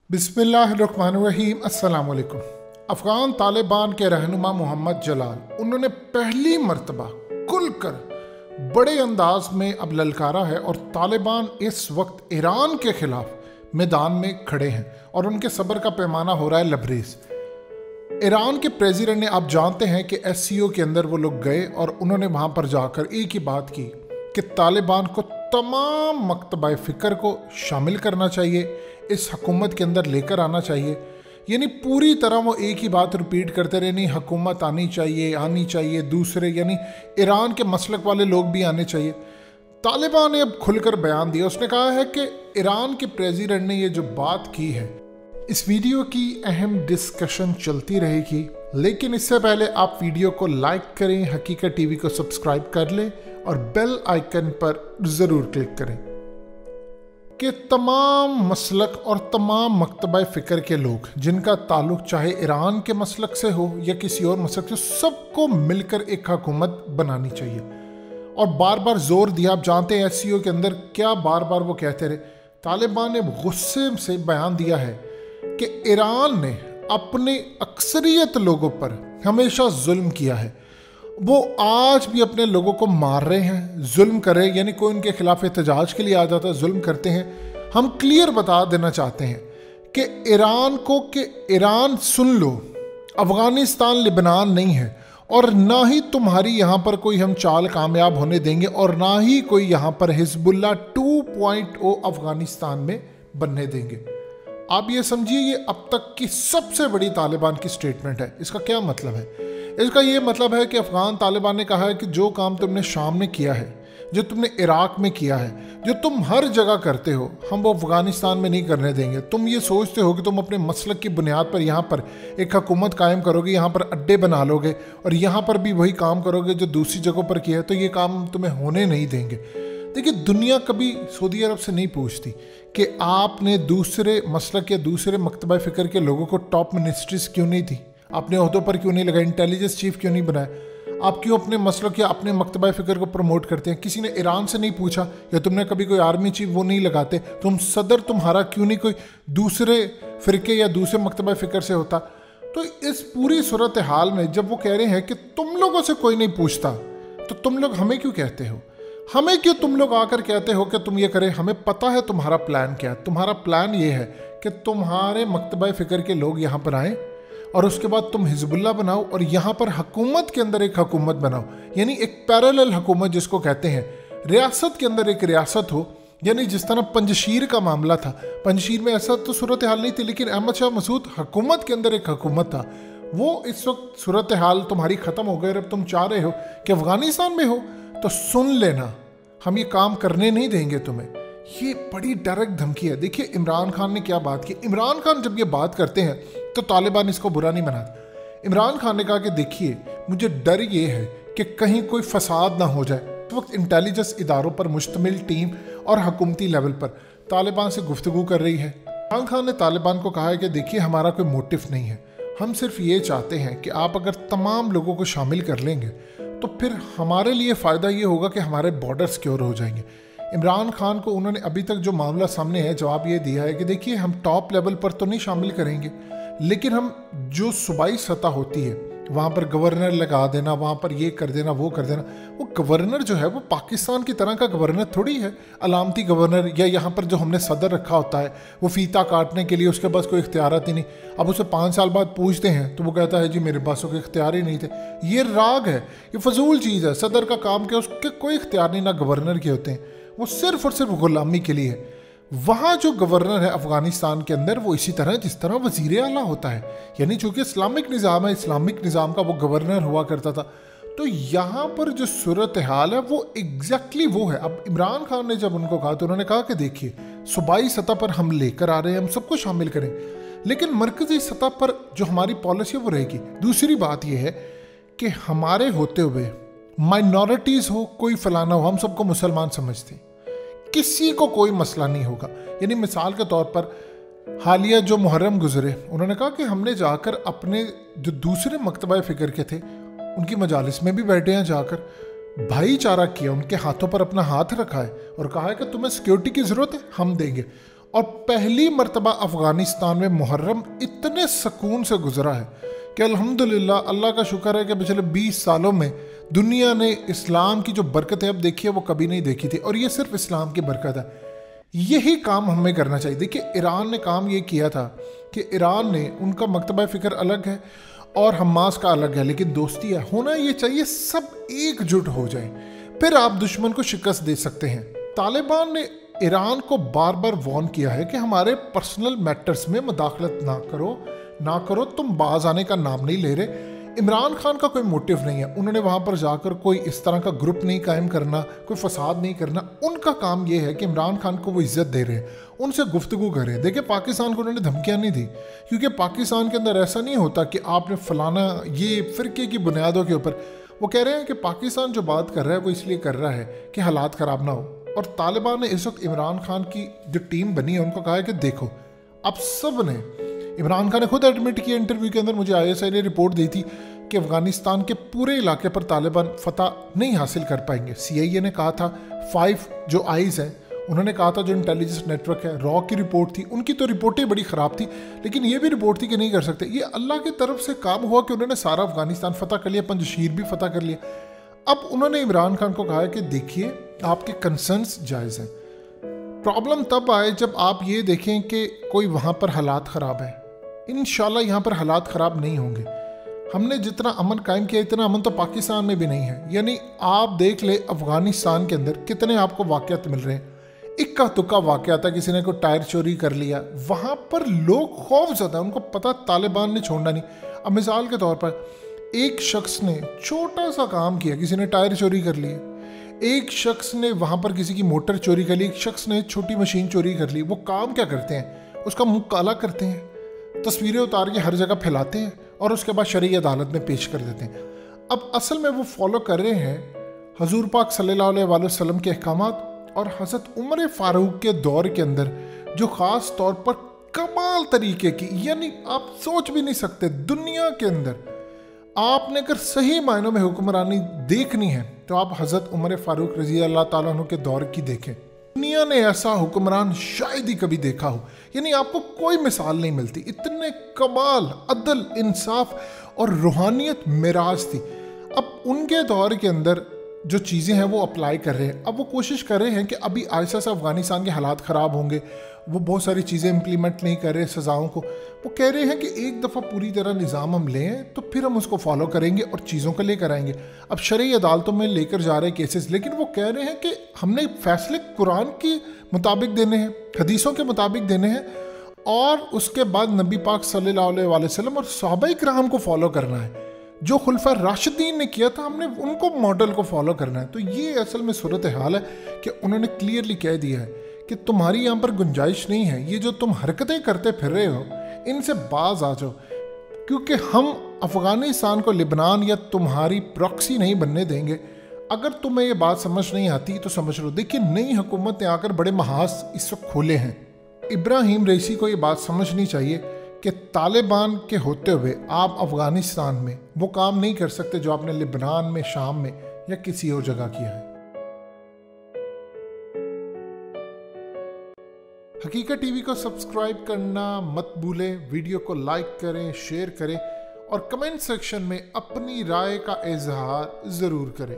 बिस्मिल्लाहिर्रहमानिर्रहीम। अस्सलाम वालेकुम। अफ़गान तालिबान के रहनुमा मोहम्मद जलाल, उन्होंने पहली मर्तबा खुलकर बड़े अंदाज में अब ललकारा है और तालिबान इस वक्त ईरान के खिलाफ मैदान में खड़े हैं और उनके सब्र का पैमाना हो रहा है लबरेज। ईरान के प्रेसिडेंट ने, आप जानते हैं कि SCO के अंदर वो लोग गए और उन्होंने वहाँ पर जाकर एक ही बात की कि तालिबान को तमाम मकतबा फ़िक्र को शामिल करना चाहिए, इस हुकूमत के अंदर लेकर आना चाहिए। यानी पूरी तरह वो एक ही बात रिपीट करते रहे, नहीं हुकूमत आनी चाहिए, दूसरे यानी ईरान के मसलक वाले लोग भी आने चाहिए। तालिबान ने अब खुलकर बयान दिया, उसने कहा है कि ईरान के प्रेसिडेंट ने ये जो बात की है, इस वीडियो की अहम डिस्कशन चलती रहेगी, लेकिन इससे पहले आप वीडियो को लाइक करें, हकीकत टीवी को सब्सक्राइब कर लें और बेल आइकन पर ज़रूर क्लिक करें कि तमाम मसलक और तमाम मकतबा फ़िक्र के लोग जिनका ताल्लुक चाहे ईरान के मसलक से हो या किसी और मसलक से, सबको मिलकर एक हुकूमत बनानी चाहिए। और बार बार जोर दिया, आप जानते हैं SCO के अंदर क्या बार बार वो कहते रहे। तालिबान ने गुस्से से बयान दिया है कि ईरान ने अपने अक्सरियत लोगों पर हमेशा जुल्म किया है, वो आज भी अपने लोगों को मार रहे हैं, जुल्म कर रहे हैं, यानी कोई उनके खिलाफ एहतजाज के लिए आ जाता है जुल्म करते हैं। हम क्लियर बता देना चाहते हैं कि ईरान को कि ईरान सुन लो, अफ़गानिस्तान लिबनान नहीं है और ना ही तुम्हारी यहाँ पर कोई हम चाल कामयाब होने देंगे और ना ही कोई यहाँ पर हिजबुल्लाह 2.0 अफ़गानिस्तान में बनने देंगे। आप ये समझिए, ये अब तक की सबसे बड़ी तालिबान की स्टेटमेंट है। इसका क्या मतलब है? इसका ये मतलब है कि अफ़गान तालिबान ने कहा है कि जो काम तुमने शाम में किया है, जो तुमने इराक में किया है, जो तुम हर जगह करते हो, हम वो अफ़गानिस्तान में नहीं करने देंगे। तुम ये सोचते हो कि तुम अपने मसलक की बुनियाद पर यहाँ पर एक हुकूमत कायम करोगे, यहाँ पर अड्डे बना लोगे और यहाँ पर भी वही काम करोगे जो दूसरी जगहों पर किया है, तो ये काम तुम्हें होने नहीं देंगे। देखिए, दुनिया कभी सऊदी अरब से नहीं पूछती कि आपने दूसरे मसलक या दूसरे मकतबा फ़िक्र के लोगों को टॉप मिनिस्ट्रीज क्यों नहीं दी, आपने ओहदों पर क्यों नहीं लगाए, इंटेलिजेंस चीफ क्यों नहीं बनाया, आप क्यों अपने मसलक या अपने मकतबा फ़िक्र को प्रमोट करते हैं। किसी ने ईरान से नहीं पूछा, या तुमने कभी कोई आर्मी चीफ वो नहीं लगाते, तुम सदर तुम्हारा क्यों नहीं कोई दूसरे फ़िरके या दूसरे मकतबा फ़िक्र से होता। तो इस पूरी सूरत हाल में जब वो कह रहे हैं कि तुम लोगों से कोई नहीं पूछता, तो तुम लोग हमें क्यों कहते हो, हमें क्यों तुम लोग आकर कहते हो कि तुम ये करें। हमें पता है तुम्हारा प्लान क्या है। तुम्हारा प्लान ये है कि तुम्हारे मकतबा फ़िक्र के लोग यहाँ पर आएँ और उसके बाद तुम हिजबुल्लाह बनाओ और यहाँ पर हुकूमत के अंदर एक हुकूमत बनाओ, यानी एक पैरेलल हुकूमत जिसको कहते हैं, रियासत के अंदर एक रियासत हो। यानी जिस तरह पंजशीर का मामला था, पंजशीर में ऐसा तो सूरत हाल नहीं थी, लेकिन अहमद शाह मसूद हुकूमत के अंदर एक हुकूमत था। वो इस वक्त सूरत हाल तुम्हारी ख़त्म हो गई। अब तुम चाह रहे हो कि अफ़गानिस्तान में हो, तो सुन लेना, हम ये काम करने नहीं देंगे तुम्हें। ये बड़ी डायरेक्ट धमकी है। देखिए इमरान खान ने क्या बात की। इमरान खान जब ये बात करते हैं तो तालिबान इसको बुरा नहीं मनाते। इमरान खान ने कहा कि देखिए, मुझे डर ये है कि कहीं कोई फसाद ना हो जाए। इस वक्त इंटेलिजेंस इदारों पर मुश्तमिल टीम और हुकूमती लेवल पर तालिबान से गुफ्तगू कर रही है। इमरान खान ने तालिबान को कहा है कि देखिए, हमारा कोई मोटिव नहीं है, हम सिर्फ ये चाहते हैं कि आप अगर तमाम लोगों को शामिल कर लेंगे तो फिर हमारे लिए फ़ायदा ये होगा कि हमारे बॉर्डर सिक्योर हो जाएंगे। इमरान खान को उन्होंने अभी तक जो मामला सामने है जवाब ये दिया है कि देखिए, हम टॉप लेवल पर तो नहीं शामिल करेंगे, लेकिन हम जो सूबाई सतह होती है वहाँ पर गवर्नर लगा देना, वहाँ पर ये कर देना, वो कर देना। वो गवर्नर जो है वो पाकिस्तान की तरह का गवर्नर थोड़ी है, अलामती गवर्नर, या यहाँ पर जो हमने सदर रखा होता है वो फ़ीता काटने के लिए, उसके पास कोई इख्तियारात ही नहीं। अब उसे 5 साल बाद पूछते हैं तो वो कहता है जी मेरे पास कोई इख्तियार ही नहीं थे। ये राग है, ये फजूल चीज़ है। सदर का काम क्या, उसके कोई इख्तियार नहीं, ना गवर्नर के होते हैं, वो सिर्फ और सिर्फ गुलामी के लिए है। वहाँ जो गवर्नर है अफ़गानिस्तान के अंदर, वो इसी तरह जिस तरह वज़ीर आला होता है, यानी चूँकि इस्लामिक निज़ाम है, इस्लामिक निज़ाम का वो गवर्नर हुआ करता था। तो यहाँ पर जो सूरत हाल है वो एग्जैक्टली वो है। अब इमरान खान ने जब उनको कहा तो उन्होंने कहा कि देखिए, सूबाई सतह पर हम लेकर आ रहे हैं, हम सबको शामिल करें, लेकिन मरकज़ी सतह पर जो हमारी पॉलिसी है वो रहेगी। दूसरी बात यह है कि हमारे होते हुए माइनॉरिटीज़ हो, कोई फलाना हो, हम सबको मुसलमान समझते हैं, किसी को कोई मसला नहीं होगा। यानी मिसाल के तौर पर हालिया जो मुहर्रम गुजरे, उन्होंने कहा कि हमने जाकर अपने जो दूसरे मकतबा फ़िक्र के थे उनकी मजालिस में भी बैठे हैं, जाकर भाईचारा किया, उनके हाथों पर अपना हाथ रखा है और कहा है कि तुम्हें सिक्योरिटी की ज़रूरत है, हम देंगे। और पहली मर्तबा अफ़गानिस्तान में मुहर्रम इतने सुकून से गुजरा है कि अल्हम्दुलिल्लाह, अल्लाह का शुक्र है कि पिछले 20 सालों में दुनिया ने इस्लाम की जो बरकत है अब देखी है वो कभी नहीं देखी थी, और ये सिर्फ इस्लाम की बरकत है। यही काम हमें करना चाहिए। देखिए, ईरान ने काम ये किया था कि ईरान ने, उनका मकतबा फ़िक्र अलग है और हमास का अलग है, लेकिन दोस्ती है, होना ये चाहिए, सब एकजुट हो जाए, फिर आप दुश्मन को शिकस्त दे सकते हैं। तालिबान ने ईरान को बार बार वार्न किया है कि हमारे पर्सनल मैटर्स में मुदाखलत ना करो, तुम बाज आने का नाम नहीं ले रहे। इमरान खान का कोई मोटिव नहीं है, उन्होंने वहाँ पर जाकर कोई इस तरह का ग्रुप नहीं कायम करना, कोई फसाद नहीं करना। उनका काम ये है कि इमरान खान को वो इज्जत दे रहे हैं, उनसे गुफ्तगू कर रहे हैं। देखिए, पाकिस्तान को उन्होंने धमकियाँ नहीं दी, क्योंकि पाकिस्तान के अंदर ऐसा नहीं होता कि आपने फलाना ये फ़िरके की बुनियादों के ऊपर। वो कह रहे हैं कि पाकिस्तान जो बात कर रहा है वो इसलिए कर रहा है कि हालात ख़राब ना हो। और तालिबान ने इस वक्त इमरान खान की जो टीम बनी है उनको कहा है कि देखो, अब सब ने, इमरान खान ने खुद एडमिट किया इंटरव्यू के अंदर, मुझे ISI ने रिपोर्ट दी थी कि अफ़गानिस्तान के पूरे इलाके पर तालिबान फतह नहीं हासिल कर पाएंगे। CIA ने कहा था, 5 जो आइज़ हैं उन्होंने कहा था, जो इंटेलिजेंस नेटवर्क है, रॉ की रिपोर्ट थी, उनकी तो रिपोर्टें बड़ी ख़राब थी, लेकिन ये भी रिपोर्ट थी कि नहीं कर सकते। ये अल्लाह की तरफ से काम हुआ कि उन्होंने सारा अफ़गानिस्तान फतह कर लिया, पंजशीर भी फतह कर लिया। अब उन्होंने इमरान खान को कहा है कि देखिए, आपके कंसर्न्स जायज़ हैं, प्रॉब्लम तब आए जब आप ये देखें कि कोई वहाँ पर हालात ख़राब है। इंशाल्लाह यहाँ पर हालात ख़राब नहीं होंगे। हमने जितना अमन कायम किया, इतना अमन तो पाकिस्तान में भी नहीं है। यानी आप देख ले, अफ़गानिस्तान के अंदर कितने आपको वाक़यात मिल रहे हैं। इक्का तुक्का वाक़या था, किसी ने कोई टायर चोरी कर लिया, वहाँ पर लोग खौफ ज़्यादा, उनको पता तालिबान ने छोड़ना नहीं। अब मिसाल के तौर पर एक शख्स ने छोटा सा काम किया, किसी ने टायर चोरी कर लिए, एक शख्स ने वहाँ पर किसी की मोटर चोरी कर ली, एक शख्स ने छोटी मशीन चोरी कर ली। वो काम क्या करते हैं, उसका मुंह काला करते हैं, तस्वीरें उतार के हर जगह फैलाते हैं और उसके बाद शरई अदालत में पेश कर देते हैं। अब असल में वो फॉलो कर रहे हैं हजूर पाक सल्लल्लाहु अलैहि वसल्लम के अहकामात और हज़रत उमर फारूक के दौर के अंदर जो ख़ास तौर पर कमाल तरीके की, यानी आप सोच भी नहीं सकते, दुनिया के अंदर आपने अगर सही मायनों में हुक्मरानी देखनी है तो आप हज़रत उमर फारूक रज़ी अल्लाह ताला अन्हु के दौर की देखें। दुनिया ने ऐसा हुक्मरान शायद ही कभी देखा हो, यानी आपको कोई मिसाल नहीं मिलती। इतने कमाल, अदल, इंसाफ और रूहानियत मिराज थी। अब उनके दौर के अंदर जो चीज़ें हैं वो अप्लाई कर रहे हैं। अब वो कोशिश कर रहे हैं कि अभी आहिस्ता से अफ़गानिस्तान के हालात ख़राब होंगे, वो बहुत सारी चीज़ें इम्प्लीमेंट नहीं कर रहे, सज़ाओं को। वो कह रहे हैं कि एक दफ़ा पूरी तरह निज़ाम हम लें तो फिर हम उसको फॉलो करेंगे और चीज़ों को लेकर आएंगे। अब शरई अदालतों में लेकर जा रहे केसेस, लेकिन वो कह रहे हैं कि हमने फैसले कुरान के मुताबिक देने हैं, हदीसों के मुताबिक देने हैं, और उसके बाद नबी पाक सल्लल्लाहु अलैहि वसल्लम और सहाबाए किराम को फॉलो करना है। जो खुलफा राशिदीन ने किया था, हमने उनको मॉडल को फॉलो करना है। तो ये असल में सूरत हाल है कि उन्होंने क्लियरली कह दिया है कि तुम्हारी यहाँ पर गुंजाइश नहीं है, ये जो तुम हरकतें करते फिर रहे हो इनसे बाज आ जाओ, क्योंकि हम अफ़गानिस्तान को लिबनान या तुम्हारी प्रॉक्सी नहीं बनने देंगे। अगर तुम्हें ये बात समझ नहीं आती तो समझ लो। देखिए, नई हुकूमत ने आकर बड़े महाज इस वक्त खोले हैं। इब्राहिम रईसी को ये बात समझनी चाहिए कि तालिबान के होते हुए आप अफ़गानिस्तान में वो काम नहीं कर सकते जो आपने लिबनान में, शाम में या किसी और जगह किया है। हकीकत टीवी को सब्सक्राइब करना मत भूलें, वीडियो को लाइक करें, शेयर करें और कमेंट सेक्शन में अपनी राय का इजहार ज़रूर करें।